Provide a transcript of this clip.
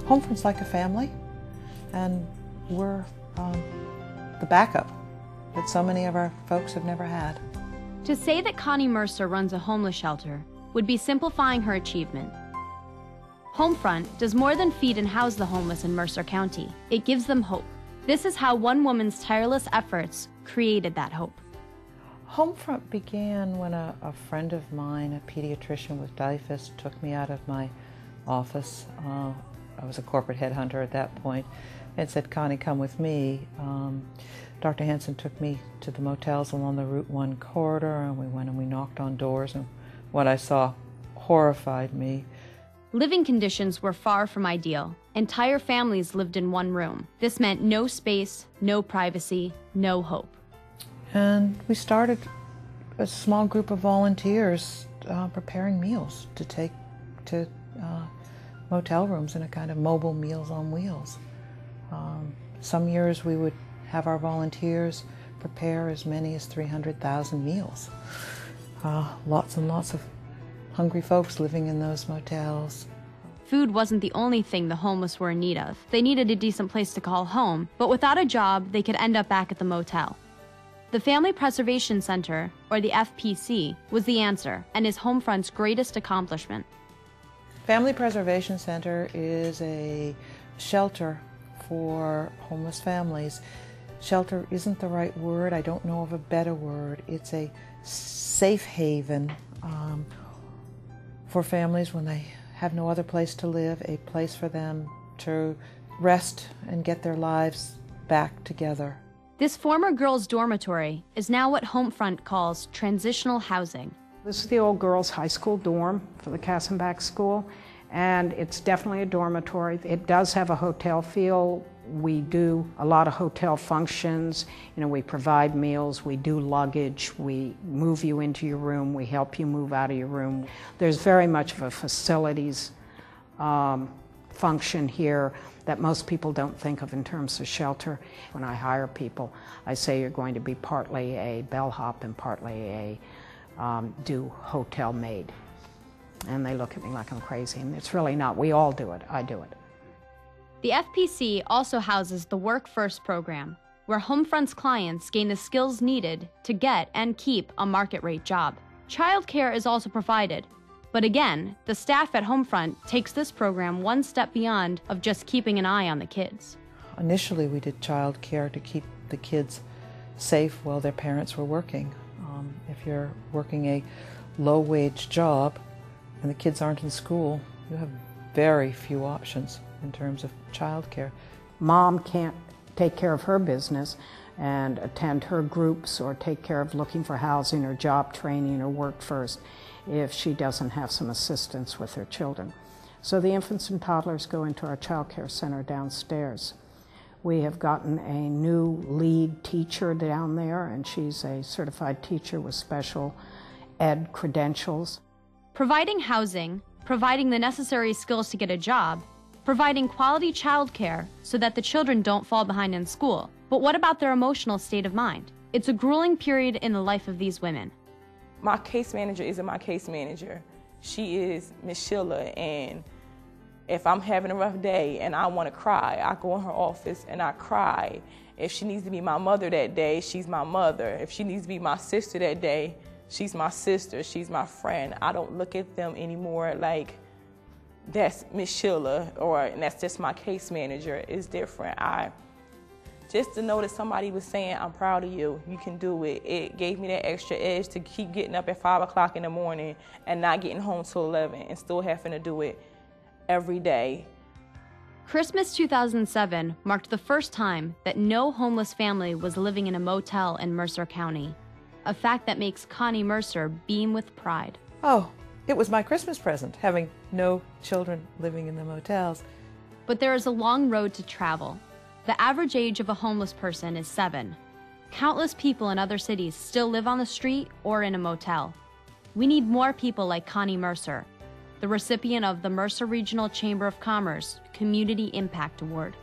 HomeFront's like a family, and we're the backup that so many of our folks have never had. To say that Connie Mercer runs a homeless shelter would be simplifying her achievement. HomeFront does more than feed and house the homeless in Mercer County. It gives them hope. This is how one woman's tireless efforts created that hope. HomeFront began when a friend of mine, a pediatrician with typhus, took me out of my office. I was a corporate headhunter at that point, and said, "Connie, come with me." Dr. Hansen took me to the motels along the Route 1 corridor, and we went and we knocked on doors, and what I saw horrified me. Living conditions were far from ideal. Entire families lived in one room. This meant no space, no privacy, no hope. And we started a small group of volunteers preparing meals to take to motel rooms in a kind of mobile Meals on Wheels. Some years we would have our volunteers prepare as many as 300,000 meals. Lots and lots of hungry folks living in those motels. Food wasn't the only thing the homeless were in need of. They needed a decent place to call home, but without a job, they could end up back at the motel. The Family Preservation Center, or the FPC, was the answer and is HomeFront's greatest accomplishment. Family Preservation Center is a shelter for homeless families. Shelter isn't the right word. I don't know of a better word. It's a safe haven for families when they have no other place to live, a place for them to rest and get their lives back together. This former girls' dormitory is now what HomeFront calls transitional housing. This is the old girls' high school dorm for the Kassenbach School, and it's definitely a dormitory. It does have a hotel feel. We do a lot of hotel functions. You know, we provide meals, we do luggage, we move you into your room, we help you move out of your room. There's very much of a facilities function here that most people don't think of in terms of shelter. When I hire people, I say you're going to be partly a bellhop and partly a hotel maid. And they look at me like I'm crazy, and it's really not. We all do it. I do it. The FPC also houses the Work First program, where HomeFront's clients gain the skills needed to get and keep a market-rate job. Childcare is also provided, but again, the staff at HomeFront takes this program one step beyond of just keeping an eye on the kids. Initially, we did childcare to keep the kids safe while their parents were working. If you're working a low-wage job and the kids aren't in school, you have very few options in terms of childcare. Mom can't take care of her business and attend her groups or take care of looking for housing or job training or Work First if she doesn't have some assistance with her children. So the infants and toddlers go into our child care center downstairs. We have gotten a new lead teacher down there, and she's a certified teacher with special ed credentials. Providing housing, providing the necessary skills to get a job, providing quality childcare so that the children don't fall behind in school. But what about their emotional state of mind? It's a grueling period in the life of these women. My case manager isn't my case manager. She is Miss Sheila, and if I'm having a rough day and I want to cry, I go in her office and I cry. If she needs to be my mother that day, she's my mother. If she needs to be my sister that day, she's my sister, she's my friend. I don't look at them anymore like that's Miss Sheila and that's just my case manager. It's different. Just to know that somebody was saying, "I'm proud of you, you can do it," it gave me that extra edge to keep getting up at 5 o'clock in the morning and not getting home till 11 and still having to do it every day. Christmas 2007 marked the first time that no homeless family was living in a motel in Mercer County, a fact that makes Connie Mercer beam with pride. Oh, it was my Christmas present, having no children living in the motels. But there is a long road to travel. The average age of a homeless person is 7. Countless people in other cities still live on the street or in a motel. We need more people like Connie Mercer, the recipient of the Mercer Regional Chamber of Commerce Community Impact Award.